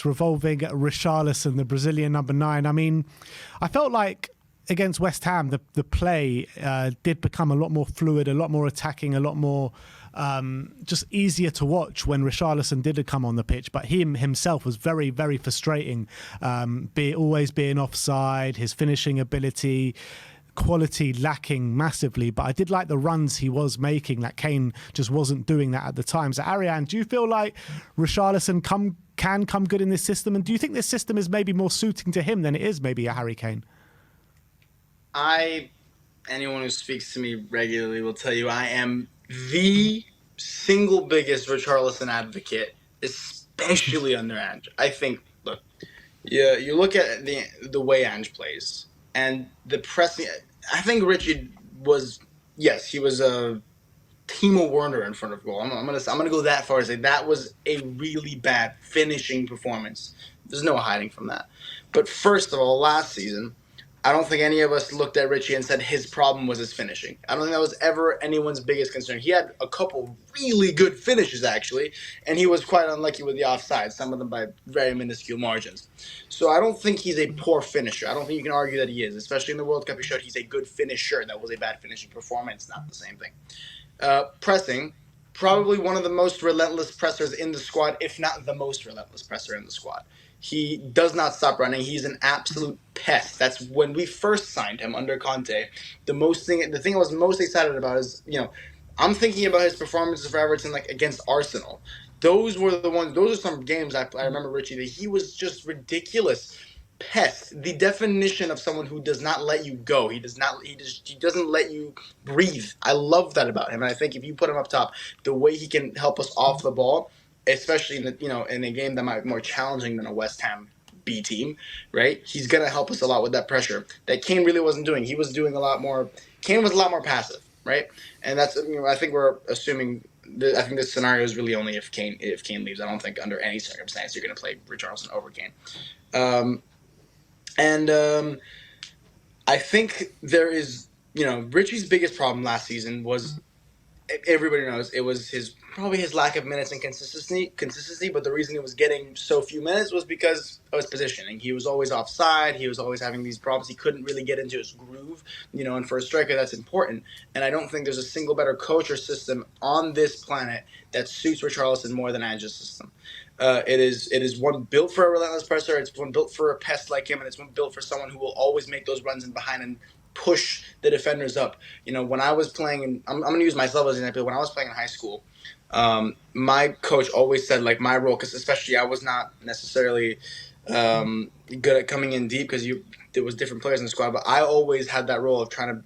revolving Richarlison, the Brazilian number 9. I mean, I felt like against West Ham, the play did become a lot more fluid, a lot more attacking, a lot more just easier to watch when Richarlison did come on the pitch. But he himself was very, very frustrating, always being offside, his finishing ability, quality lacking massively. But I did like the runs he was making, that Kane just wasn't doing that at the time. So Ariane, do you feel like Richarlison can come good in this system? And do you think this system is maybe more suiting to him than it is maybe a Harry Kane? Anyone who speaks to me regularly will tell you I am the single biggest Richarlison advocate, especially under Ange. I think, look, you look at the way Ange plays and the pressing. I think Richie was, yes, he was a Timo Werner in front of goal. I'm gonna go that far as say that was a really bad finishing performance. There's no hiding from that. But first of all, last season, I don't think any of us looked at Richie and said his problem was his finishing. I don't think that was ever anyone's biggest concern. He had a couple really good finishes, actually, and he was quite unlucky with the offside, some of them by very minuscule margins. So I don't think he's a poor finisher. I don't think you can argue that he is, especially in the World Cup. He showed he's a good finisher. That was a bad finishing performance, not the same thing. Pressing, probably one of the most relentless pressers in the squad, if not the most relentless presser in the squad. He does not stop running. He's an absolute pest. That's when we first signed him under Conte. The thing I was most excited about is, I'm thinking about his performances for Everton, like against Arsenal. Those were the ones. Those are some games I remember, Richie, that he was just ridiculous. Pest, the definition of someone who does not let you go. He doesn't let you breathe. I love that about him, and I think if you put him up top, the way he can help us off the ball, especially in a game that might be more challenging than a West Ham B team, right? He's gonna help us a lot with that pressure that Kane really wasn't doing. He was doing a lot more. Kane was a lot more passive, right? And that's I think we're assuming. I think this scenario is really only if Kane leaves. I don't think under any circumstance you're gonna play Richarlison over Kane. I think there is, Richie's biggest problem last season was, everybody knows, it was probably his lack of minutes and consistency. But the reason he was getting so few minutes was because of his positioning. He was always offside. He was always having these problems. He couldn't really get into his groove, and for a striker, that's important. And I don't think there's a single better coach or system on this planet that suits Richarlison more than Ange's system. It is one built for a relentless presser. It's one built for a pest like him, and it's one built for someone who will always make those runs in behind and push the defenders up. When I was playing, I'm going to use myself as an example. When I was playing in high school, my coach always said, like, my role, because especially I was not necessarily good at coming in deep because there was different players in the squad, but I always had that role of trying to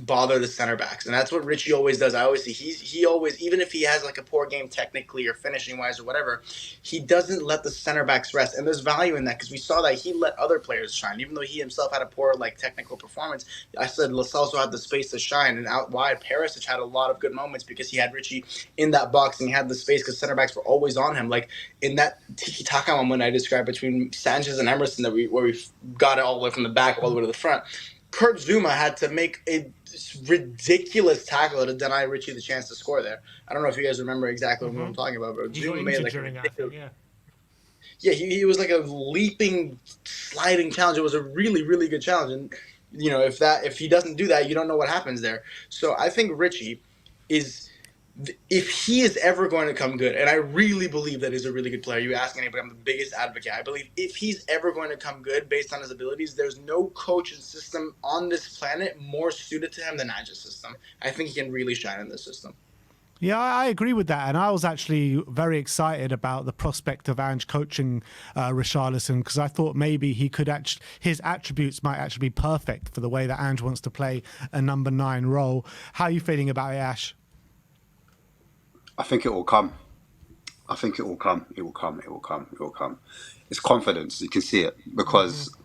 bother the center backs. And that's what Richie always does. I always see he always, even if he has like a poor game technically or finishing wise or whatever, he doesn't let the center backs rest. And there's value in that because we saw that he let other players shine. Even though he himself had a poor technical performance, I said Lo Celso had the space to shine. And out wide, Perisic had a lot of good moments because he had Richie in that box and he had the space because center backs were always on him. Like in that tiki-taka moment I described between Sanchez and Emerson where we got it all the way from the back all the way to the front, Kurt Zuma had to make a ridiculous tackle to deny Richie the chance to score there. I don't know if you guys remember exactly what I'm talking about, but Zuma made he was like a leaping, sliding challenge. It was a really, really good challenge, and if he doesn't do that, you don't know what happens there. So I think Richie is. If he is ever going to come good, and I really believe that he's a really good player, you ask anybody, I'm the biggest advocate. I believe if he's ever going to come good based on his abilities, there's no coach and system on this planet more suited to him than Ange's system. I think he can really shine in this system. Yeah, I agree with that. And I was actually very excited about the prospect of Ange coaching Richarlison because I thought maybe his attributes might actually be perfect for the way that Ange wants to play a number 9 role. How are you feeling about it, Ash? I think it will come. It will come. It's confidence. You can see it. Because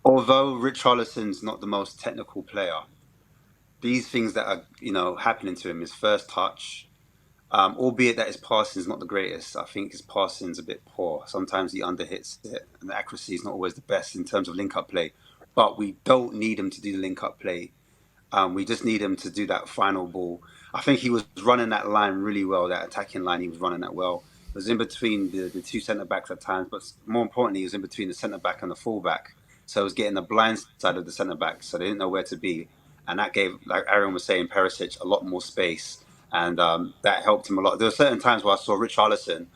although Richarlison's not the most technical player, these things that are, happening to him, his first touch, albeit that his passing is not the greatest, I think his passing is a bit poor. Sometimes he underhits it, and the accuracy is not always the best in terms of link-up play. But we don't need him to do the link-up play. We just need him to do that final ball. I think he was running that line really well, that attacking line. He was running that well. It was in between the two centre backs at times, but more importantly, it was in between the centre back and the full back. So it was getting the blind side of the centre back, so they didn't know where to be, and that gave, like Aaron was saying, Perisic a lot more space, and that helped him a lot. There were certain times where I saw Richarlison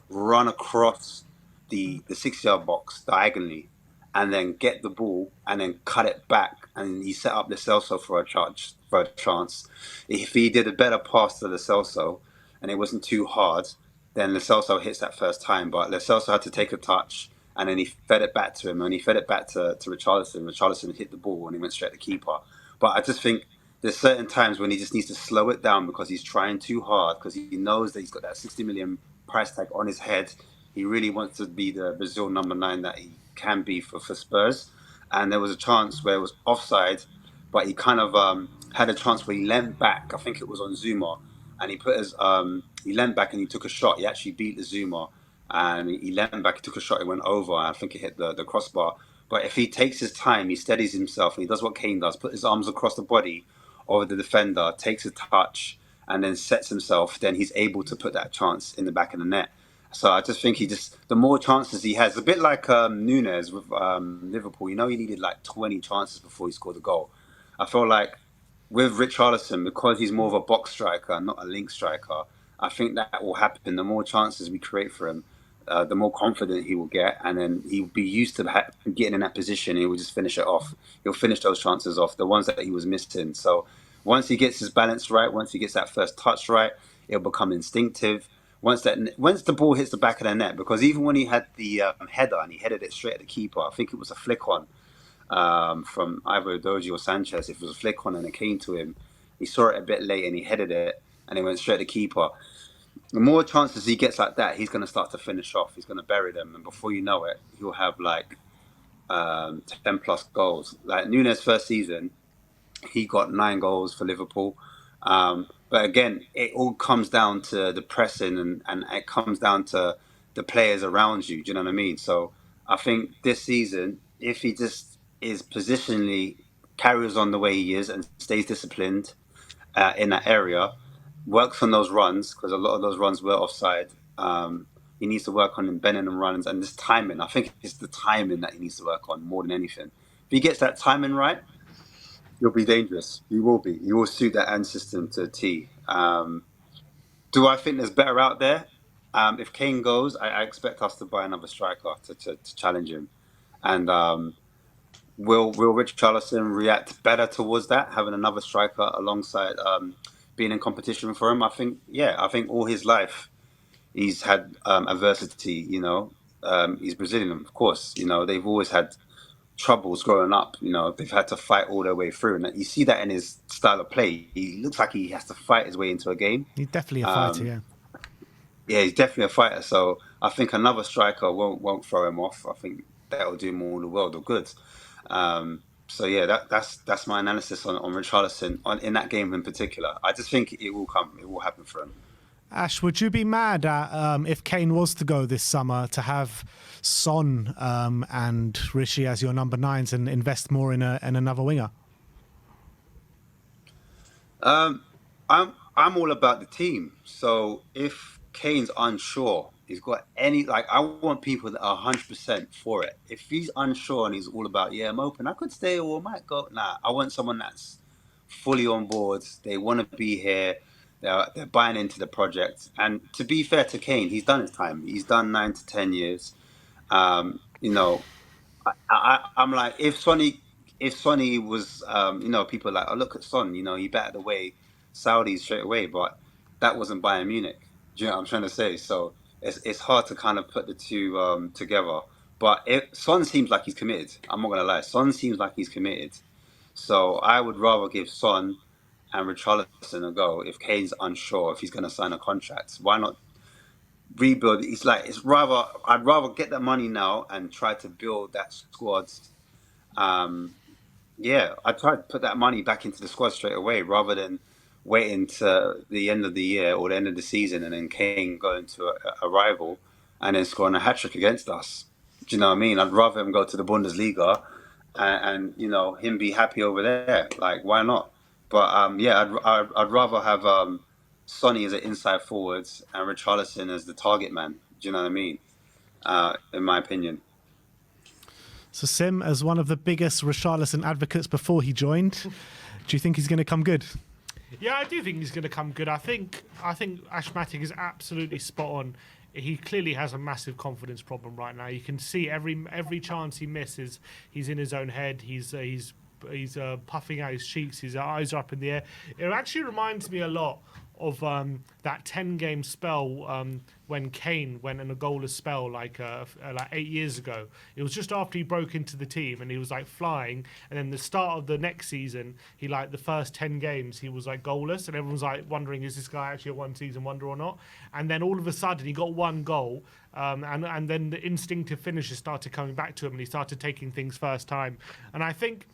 run across the 6 yard box diagonally, and then get the ball and then cut it back, and he set up the Celso for a charge for a chance. If he did a better pass to the Celso, and it wasn't too hard, then Lo Celso hits that first time. But Lo Celso had to take a touch, and then he fed it back to him, and he fed it back to Richarlison. Richarlison hit the ball, and he went straight to the keeper. But I just think there's certain times when he just needs to slow it down because he's trying too hard, because he knows that he's got that 60 million price tag on his head. He really wants to be the Brazil number 9 that he can be for Spurs. And there was a chance where it was offside, but he kind of had a chance where he leant back. I think it was on Zuma, and he leant back and he took a shot. He actually beat the Zuma, and he leant back, he took a shot, it went over. I think it hit the crossbar. But if he takes his time, he steadies himself, and he does what Kane does, put his arms across the body of the defender, takes a touch, and then sets himself, then he's able to put that chance in the back of the net. So I just think the more chances he has, a bit like Nunes with Liverpool, he needed like 20 chances before he scored a goal. I feel like with Richarlison, because he's more of a box striker, not a link striker, I think that will happen. The more chances we create for him, the more confident he will get, and then he'll be used to getting in that position. He will just finish it off. He'll finish those chances off, the ones that he was missing. So once he gets his balance right, once he gets that first touch right, it'll become instinctive. Once the ball hits the back of the net, because even when he had the header and he headed it straight at the keeper, I think it was a flick on from either Doji or Sanchez. If it was a flick on and it came to him, he saw it a bit late and he headed it and it went straight to keeper. The more chances he gets like that, he's going to start to finish off. He's going to bury them, and before you know it, he'll have like 10 plus goals. Like Nunes' first season, he got 9 goals for Liverpool. But again, it all comes down to the pressing, and it comes down to the players around you. Do you know what I mean? So I think this season, if he just is positionally carries on the way he is and stays disciplined in that area, works on those runs, because a lot of those runs were offside. He needs to work on bending and runs and this timing. I think it's the timing that he needs to work on more than anything. If he gets that timing right, you'll be dangerous. You will be. You will suit that end system to a T. Do I think there's better out there? If Kane goes, I expect us to buy another striker to challenge him. And will Richarlison react better towards that, having another striker alongside being in competition for him? I think, yeah. I think all his life he's had adversity. He's Brazilian, of course. They've always had troubles growing up. They've had to fight all their way through, and you see that in his style of play. He looks like he has to fight his way into a game. He's definitely a fighter, yeah. Yeah, he's definitely a fighter. So I think another striker won't throw him off. I think that will do him all the world of good. So yeah, that's my analysis on Richarlison in that game in particular. I just think it will come. It will happen for him. Ash, would you be mad at if Kane was to go this summer to have Son and Rishi as your number 9s and invest more in another winger? I'm all about the team. So if Kane's unsure, he's got I want people that are 100% for it. If he's unsure and he's all about, I'm open, I could stay or I might go. Nah, I want someone that's fully on board. They want to be here. They're buying into the project. And to be fair to Kane, he's done his time. He's done 9 to 10 years. I'm like, if Sonny was, people are like, oh, look at Son, he batted away Saudis straight away, but that wasn't Bayern Munich. Do you know what I'm trying to say? So it's hard to kind of put the two together. But Son seems like he's committed. I'm not going to lie. Son seems like he's committed. So I would rather give Son and Richarlison a go if Kane's unsure if he's going to sign a contract. Why not rebuild? I'd rather get that money now and try to build that squad. I tried to put that money back into the squad straight away rather than waiting to the end of the year or the end of the season and then Kane going to a rival and then scoring a hat-trick against us. Do you know what I mean? I'd rather him go to the Bundesliga and him be happy over there. Like, why not? But I'd rather have Sonny as an inside forwards and Richarlison as the target man. Do you know what I mean? In my opinion. So Sim, as one of the biggest Richarlison advocates before he joined, do you think he's going to come good? Yeah, I do think he's going to come good. I think Ashmatic is absolutely spot on. He clearly has a massive confidence problem right now. You can see every chance he misses, he's in his own head. He's puffing out his cheeks. His eyes are up in the air. It actually reminds me a lot of that 10-game spell when Kane went in a goalless spell like 8 years ago. It was just after he broke into the team and he was like flying, and then the start of the next season, he like the first 10 games he was like goalless, and everyone was like wondering, is this guy actually a one-season wonder or not? And then all of a sudden he got one goal, and then the instinctive finishes started coming back to him, and he started taking things first time. And I think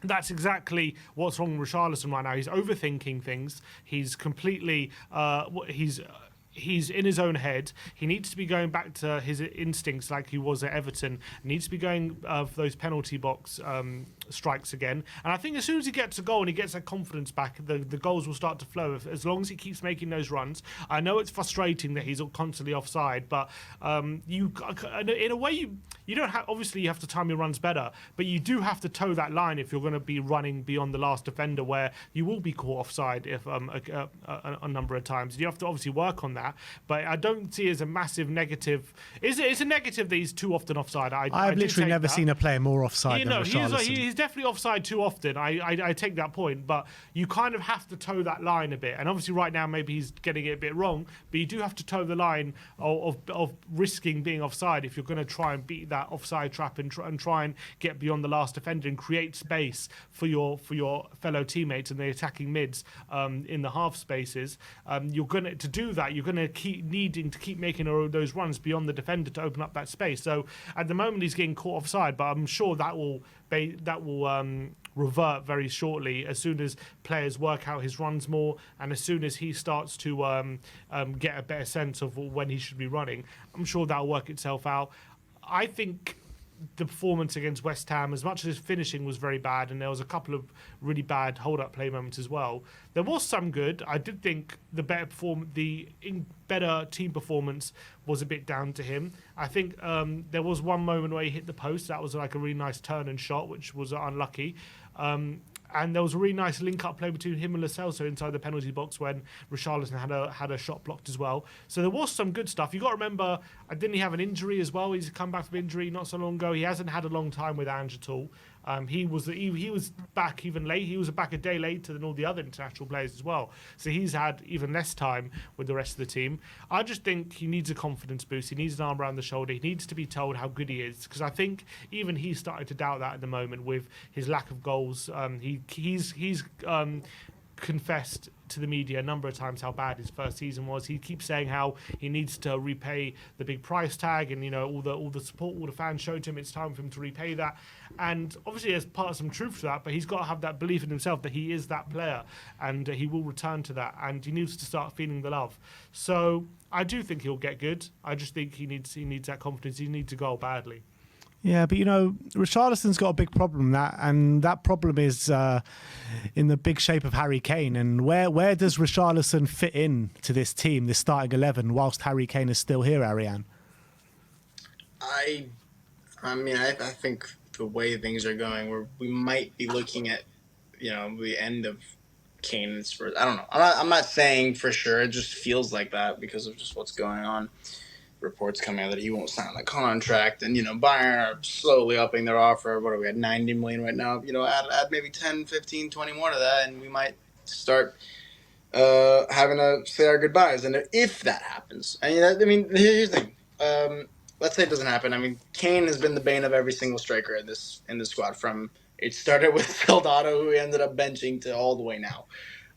that's exactly what's wrong with Richarlison right now. He's overthinking things. He's completely he's in his own head. He needs to be going back to his instincts like he was at Everton. He needs to be going for those penalty box strikes again. And I think as soon as he gets a goal and he gets that confidence back, the goals will start to flow. As long as he keeps making those runs. I know it's frustrating that he's constantly offside, but in a way you don't have. Obviously, you have to time your runs better, but you do have to toe that line if you're going to be running beyond the last defender, where you will be caught offside if a number of times. You have to obviously work on that. But I don't see it as a massive negative. It's a negative that he's too often offside. I've literally never seen a player more offside than Richarlison. He's definitely offside too often. I take that point, but you kind of have to toe that line a bit. And obviously right now maybe he's getting it a bit wrong, but you do have to toe the line of risking being offside if you're going to try and beat that offside trap and try and get beyond the last defender and create space for your fellow teammates and the attacking mids in the half spaces. You're going to do that. You're going to keep needing to keep making those runs beyond the defender to open up that space. So at the moment he's getting caught offside, but I'm sure that will revert very shortly as soon as players work out his runs more, and as soon as he starts to get a better sense of when he should be running. I'm sure that'll work itself out. I think the performance against West Ham, as much as his finishing was very bad, and there was a couple of really bad hold-up play moments as well, there was some good. I did think the better team performance was a bit down to him. I think there was one moment where he hit the post. That was like a really nice turn and shot, which was unlucky. And there was a really nice link-up play between him and Lo Celso inside the penalty box when Richarlison had a shot blocked as well. So there was some good stuff. You got to remember, didn't he have an injury as well? He's come back from injury not so long ago. He hasn't had a long time with Ange at all. He was back even late. He was back a day later than all the other international players as well. So he's had even less time with the rest of the team. I just think he needs a confidence boost. He needs an arm around the shoulder. He needs to be told how good he is, because I think even he's starting to doubt that at the moment with his lack of goals. He's confessed to the media a number of times how bad his first season was. He keeps saying how he needs to repay the big price tag, and all the support all the fans showed him. It's time for him to repay that, and obviously there's part of some truth to that. But he's got to have that belief in himself that he is that player, and he will return to that. And he needs to start feeling the love. So I do think he'll get good. I just think he needs that confidence. He needs a goal badly. Yeah, but Richarlison's got a big problem, and that problem is in the big shape of Harry Kane. And where does Richarlison fit in to this team, this starting 11, whilst Harry Kane is still here, Ariane? I think the way things are going, we might be looking at the end of Kane and Spurs. I don't know. I'm not saying for sure. It just feels like that because of just what's going on. Reports coming out that he won't sign the contract, and Bayern are slowly upping their offer. What are we at, 90 million right now? Add maybe 10, 15, 20 more to that, and we might start having to say our goodbyes. And if that happens, here's the thing. Let's say it doesn't happen. Kane has been the bane of every single striker in this squad. From it started with Soldado, who he ended up benching, to all the way now.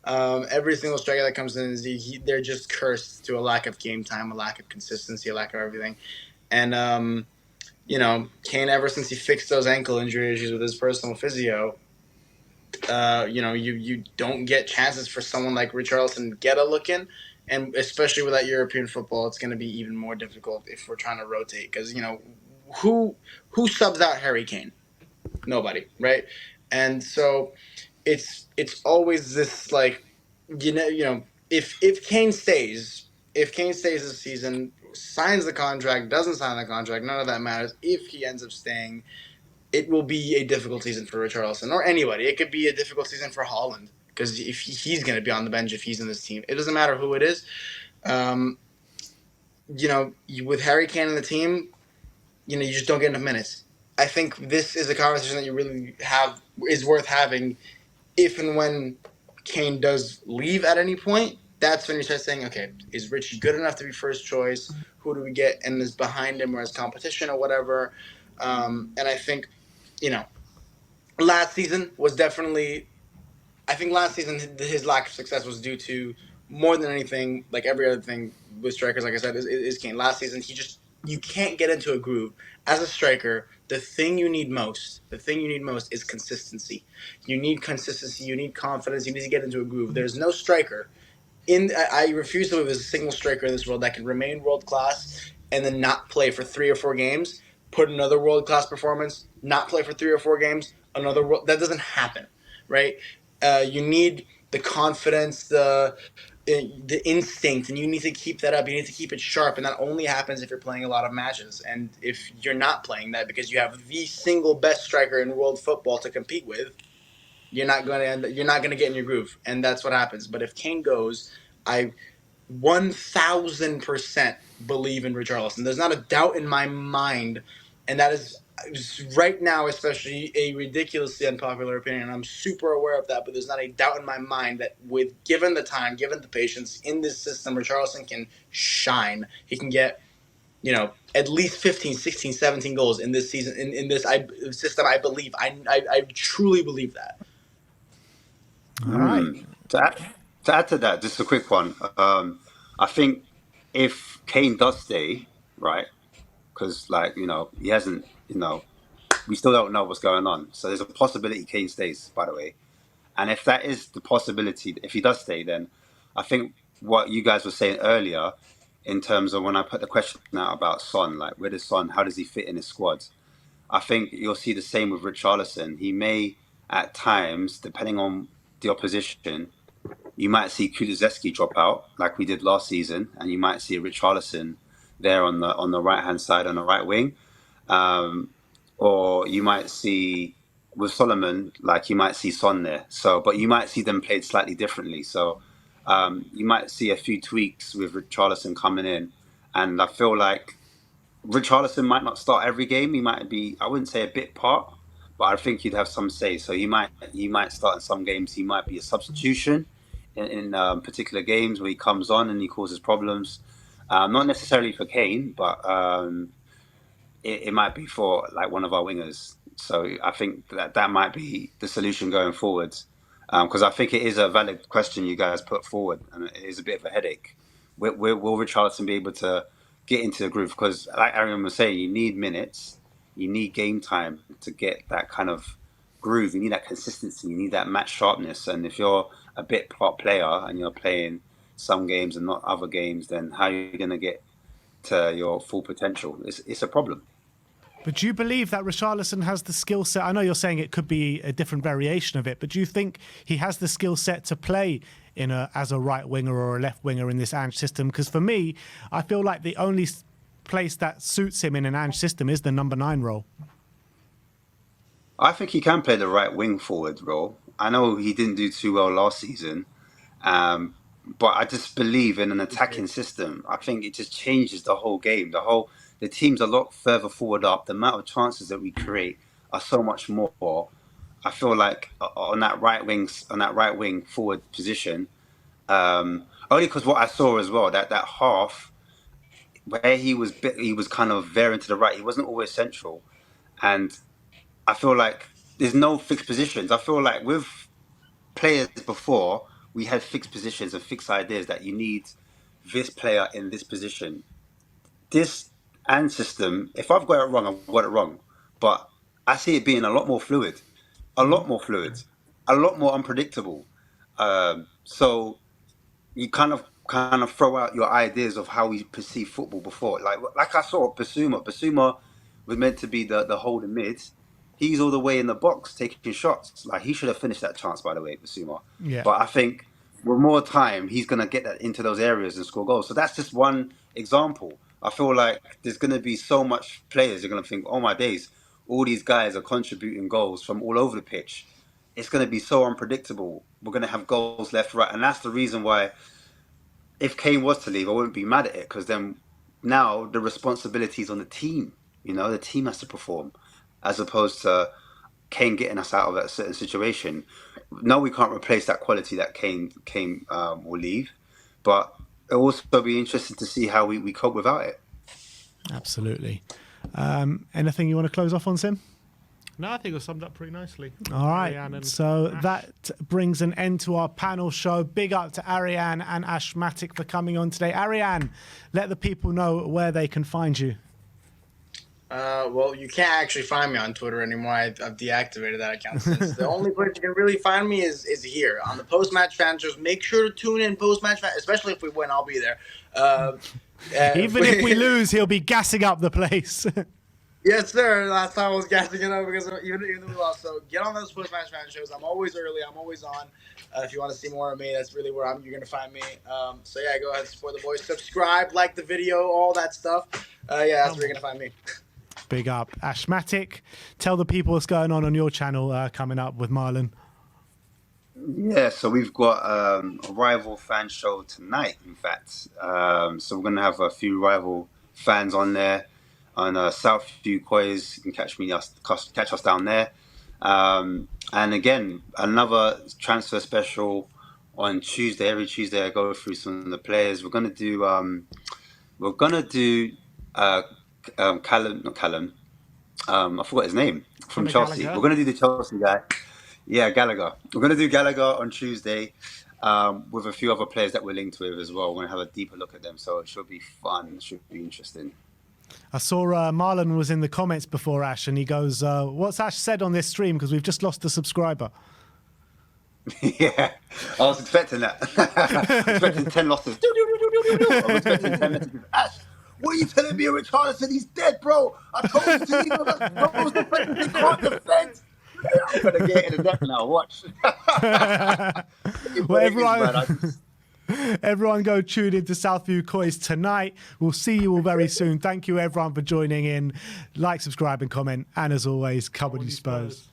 Every single striker that comes in, they're just cursed to a lack of game time, a lack of consistency, a lack of everything. And, Kane, ever since he fixed those ankle injury issues with his personal physio, you don't get chances for someone like Richarlison to get a look in. And especially with that European football, it's going to be even more difficult if we're trying to rotate. Because, who subs out Harry Kane? Nobody, right? And so it's always this, like, if Kane stays this season, signs the contract, doesn't sign the contract, none of that matters. If he ends up staying, it will be a difficult season for Richarlison or anybody. It could be a difficult season for Holland because if he's going to be on the bench if he's in this team, it doesn't matter who it is. With Harry Kane in the team, you just don't get enough minutes. I think this is a conversation that you really is worth having if and when Kane does leave at any point. That's when you start saying, okay, is Richie good enough to be first choice? Who do we get and is behind him or as competition or whatever? And I think, last season was definitely. I think last season his lack of success was due to more than anything, like every other thing with strikers. Like I said, is Kane. Last season, you can't get into a groove as a striker. The thing you need most is consistency. You need consistency. You need confidence. You need to get into a groove. There's no striker I refuse to believe there's a single striker in this world that can remain world class and then not play for 3 or 4 games, put another world class performance, not play for 3 or 4 games, that doesn't happen, right? You need the confidence, the instinct, and you need to keep that up. You need to keep it sharp, and that only happens if you're playing a lot of matches. And if you're not playing that because you have the single best striker in world football to compete with, you're not going to get in your groove, and that's what happens. But if Kane goes, I 1000% believe in Richarlison. There's not a doubt in my mind, and that is right now especially a ridiculously unpopular opinion. I'm super aware of that, but there's not a doubt in my mind that given the time, given the patience in this system, Richarlison can shine. He can get at least 15, 16, 17 goals in this season in this system. I believe. I truly believe that. All right. To add to that, just a quick one. I think if Kane does stay, right, because he hasn't, we still don't know what's going on. So there's a possibility Kane stays, by the way. And if that is the possibility, if he does stay, then I think what you guys were saying earlier, in terms of when I put the question out about Son, like where does Son, how does he fit in his squad? I think you'll see the same with Richarlison. He may, at times, depending on the opposition, you might see Kulusevski drop out like we did last season, and you might see Richarlison there on the right hand side on the right wing, or you might see with Solomon, like you might see Son there. So, but you might see them played slightly differently. So, you might see a few tweaks with Richarlison coming in, and I feel like Richarlison might not start every game. He might be, I wouldn't say a bit part, but I think he'd have some say. So he might start in some games. He might be a substitution in particular games where he comes on and he causes problems. Not necessarily for Kane, but it might be for like one of our wingers. So I think that might be the solution going forwards. Because I think it is a valid question you guys put forward, and it is a bit of a headache. Will Richarlison be able to get into the groove? Because like Aaron was saying, you need minutes, you need game time to get that kind of groove. You need that consistency, you need that match sharpness. And if you're a bit part player and you're playing some games and not other games, then how are you going to get to your full potential? It's a problem. But do you believe that Richarlison has the skill set? I know you're saying it could be a different variation of it, but do you think he has the skill set to play as a right winger or a left winger in this Ange system? Because for me, I feel like the only place that suits him in an Ange system is the number 9 role. I think he can play the right wing forward role. I know he didn't do too well last season, but I just believe in an attacking system. I think it just changes the whole game. The team's a lot further forward up. The amount of chances that we create are so much more. I feel like on that right wing forward position, only because what I saw as well, that half where he was kind of veering to the right. He wasn't always central, and I feel like there's no fixed positions. I feel like with players before, we had fixed positions and fixed ideas that you need this player in this position. This and system, if I've got it wrong, I've got it wrong. But I see it being a lot more fluid, a lot more unpredictable. So you kind of throw out your ideas of how we perceive football before. Like I saw Basuma. Basuma was meant to be the holding mid. He's all the way in the box taking shots. Like he should have finished that chance, by the way, Basuma. Yeah. But I think with more time, he's going to get that into those areas and score goals. So that's just one example. I feel like there's going to be so much players you're going to think, oh my days, all these guys are contributing goals from all over the pitch. It's going to be so unpredictable. We're going to have goals left, right. And that's the reason why if Kane was to leave, I wouldn't be mad at it, because then now the responsibility is on the team. You know, the team has to perform as opposed to Kane getting us out of a certain situation. No, we can't replace that quality that Kane will leave, but it'll also be interesting to see how we cope without it. Absolutely. Anything you want to close off on, Sim? No, I think it was summed up pretty nicely. All right. Ariane and So Ash. that brings an end to our panel show. Big up to Ariane and Ashmatic for coming on today. Ariane, let the people know where they can find you. Well, you can't actually find me on Twitter anymore. I've deactivated that account since. The only place you can really find me is here on the post-match fan shows. Make sure to tune in post-match fan, especially if we win. I'll be there. Even if we lose, he'll be gassing up the place. Yes, sir. Last time I was gassing it up because even though we lost. So get on those post-match fan shows. I'm always early. I'm always on. If you want to see more of me, that's really where you're going to find me. So yeah, go ahead and support the boys. Subscribe, like the video, all that stuff. Yeah, that's where you're going to find me. Big up. Ashmatic, tell the people what's going on your channel coming up with Marlon. Yeah, so we've got a rival fan show tonight, in fact. So we're going to have a few rival fans on there. On Southview COYS, you can catch us down there. And again, another transfer special on Tuesday. Every Tuesday, I go through some of the players. We're gonna do Callum, not Callum. I forgot his name from Chelsea. Gallagher. We're gonna do the Chelsea guy. Yeah, Gallagher. We're gonna do Gallagher on Tuesday. With a few other players that we're linked with as well. We're gonna have a deeper look at them, so it should be fun. It should be interesting. I saw Marlon was in the comments before Ash, and he goes, what's Ash said on this stream? Because we've just lost a subscriber. Yeah, I was expecting that. I was expecting 10 losses. I was expecting 10 messages. Ash, what are you telling me? Richarlison, he's dead, bro. I told you to leave him as Rose defenders. They can't defend. I'm going to get in the neck now. Watch. Well, everyone go tune into Southview COYS tonight. We'll see you all very soon. Thank you, everyone, for joining in. Like, subscribe, and comment. And as always, come on, you Spurs.